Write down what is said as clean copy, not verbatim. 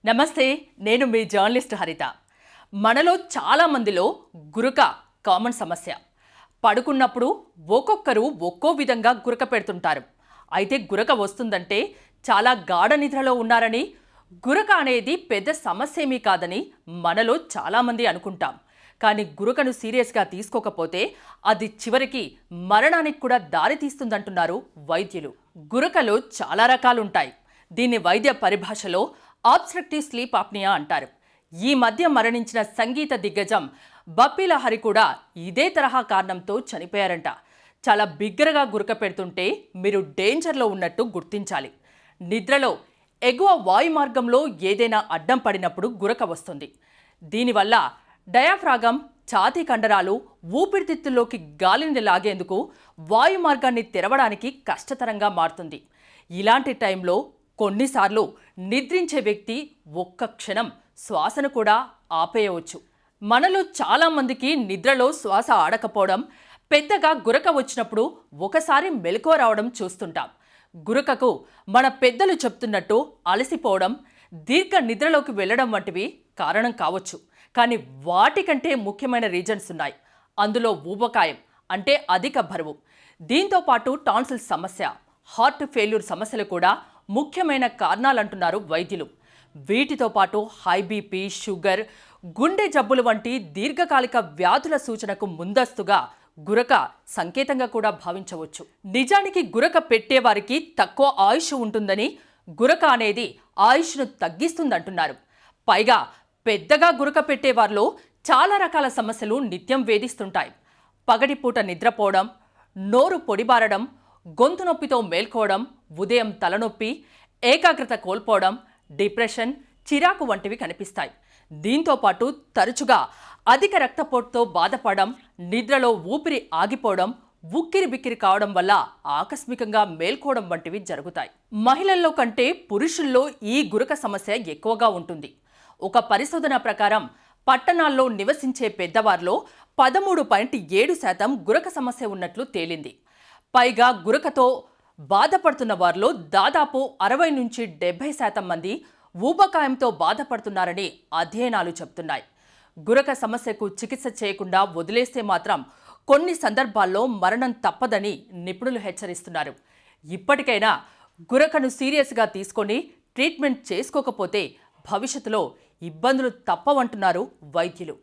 నమస్తే, నేను మీ జర్నలిస్ట్ హరిత. మనలో చాలా మందిలో గురక కామన్ సమస్య. పడుకున్నప్పుడు ఒక్కొక్కరు ఒక్కో విధంగా గురక పెడుతుంటారు. అయితే గురక వస్తుందంటే చాలా గాఢ నిద్రలో ఉన్నారని, గురక అనేది పెద్ద సమస్య ఏమీ కాదని మనలో చాలామంది అనుకుంటాం. కానీ గురకను సీరియస్గా తీసుకోకపోతే అది చివరికి మరణానికి కూడా దారి తీస్తుందంటున్నారు వైద్యులు. గురకలో చాలా రకాలుంటాయి. దీన్ని వైద్య పరిభాషలో ఆబ్స్ట్రక్టివ్ స్లీప్ ఆప్నియా అంటారు. ఈ మధ్య మరణించిన సంగీత దిగ్గజం బప్పీ లహరి కూడా ఇదే తరహా కారణంతో చనిపోయారంట. చాలా బిగ్గరగా గురక పెడుతుంటే మీరు డేంజర్లో ఉన్నట్టు గుర్తించాలి. నిద్రలో ఎగువ వాయు మార్గంలో ఏదైనా అడ్డం పడినప్పుడు గురక వస్తుంది. దీనివల్ల డయాఫ్రాగమ్, ఛాతీ కండరాలు ఊపిరితిత్తుల్లోకి గాలిని లాగేందుకు వాయు మార్గాన్ని తెరవడానికి కష్టతరంగా మారుతుంది. ఇలాంటి టైంలో కొన్నిసార్లు నిద్రించే వ్యక్తి ఒక్క క్షణం శ్వాసను కూడా ఆపేయవచ్చు. మనలో చాలామందికి నిద్రలో శ్వాస ఆడకపోవడం, పెద్దగా గురక వచ్చినప్పుడు ఒకసారి మెలకువ రావడం చూస్తుంటాం. గురకకు మన పెద్దలు చెప్తున్నట్టు అలసిపోవడం, దీర్ఘ నిద్రలోకి వెళ్ళడం వంటివి కారణం కావచ్చు. కానీ వాటికంటే ముఖ్యమైన రీజన్స్ ఉన్నాయి. అందులో ఊబకాయం అంటే అధిక బరువు, దీంతో పాటు టాన్సిల్ సమస్య, హార్ట్ ఫెయిల్యూర్ సమస్యలు కూడా ముఖ్యమైన కారణాలంటున్నారు వైద్యులు. వీటితో పాటు హై బీపీ, షుగర్, గుండె జబ్బులు వంటి దీర్ఘకాలిక వ్యాధుల సూచనకు ముందస్తుగా గురక సంకేతంగా కూడా భావించవచ్చు. నిజానికి గురక పెట్టేవారికి తక్కువ ఆయుష్ ఉంటుందని, గురక అనేది ఆయుష్ను తగ్గిస్తుందంటున్నారు. పైగా పెద్దగా గురక పెట్టేవారిలో చాలా రకాల సమస్యలు నిత్యం వేధిస్తుంటాయి. పగటిపూట నిద్రపోవడం, నోరు పొడిబారడం, గొంతు నొప్పితో మేల్కోవడం, ఉదయం తలనొప్పి, ఏకాగ్రత కోల్పోవడం, డిప్రెషన్, చిరాకు వంటివి కనిపిస్తాయి. దీంతో పాటు తరచుగా అధిక రక్తపోటుతో బాధపడడం, నిద్రలో ఊపిరి ఆగిపోవడం, ఉక్కిరి బిక్కిరి కావడం వల్ల ఆకస్మికంగా మేల్కోవడం వంటివి జరుగుతాయి. మహిళల్లో కంటే పురుషుల్లో ఈ గురక సమస్య ఎక్కువగా ఉంటుంది. ఒక పరిశోధన ప్రకారం పట్టణాల్లో నివసించే పెద్దవారిలో 13.7% గురక సమస్య ఉన్నట్లు తేలింది. పైగా గురకతో బాధపడుతున్న వారిలో దాదాపు 60-70% మంది ఊబకాయంతో బాధపడుతున్నారని అధ్యయనాలు చెబుతున్నాయి. గురక సమస్యకు చికిత్స చేయకుండా వదిలేస్తే మాత్రం కొన్ని సందర్భాల్లో మరణం తప్పదని నిపుణులు హెచ్చరిస్తున్నారు. ఇప్పటికైనా గురకను సీరియస్గా తీసుకొని ట్రీట్మెంట్ చేసుకోకపోతే భవిష్యత్తులో ఇబ్బందులు తప్పవంటున్నారు వైద్యులు.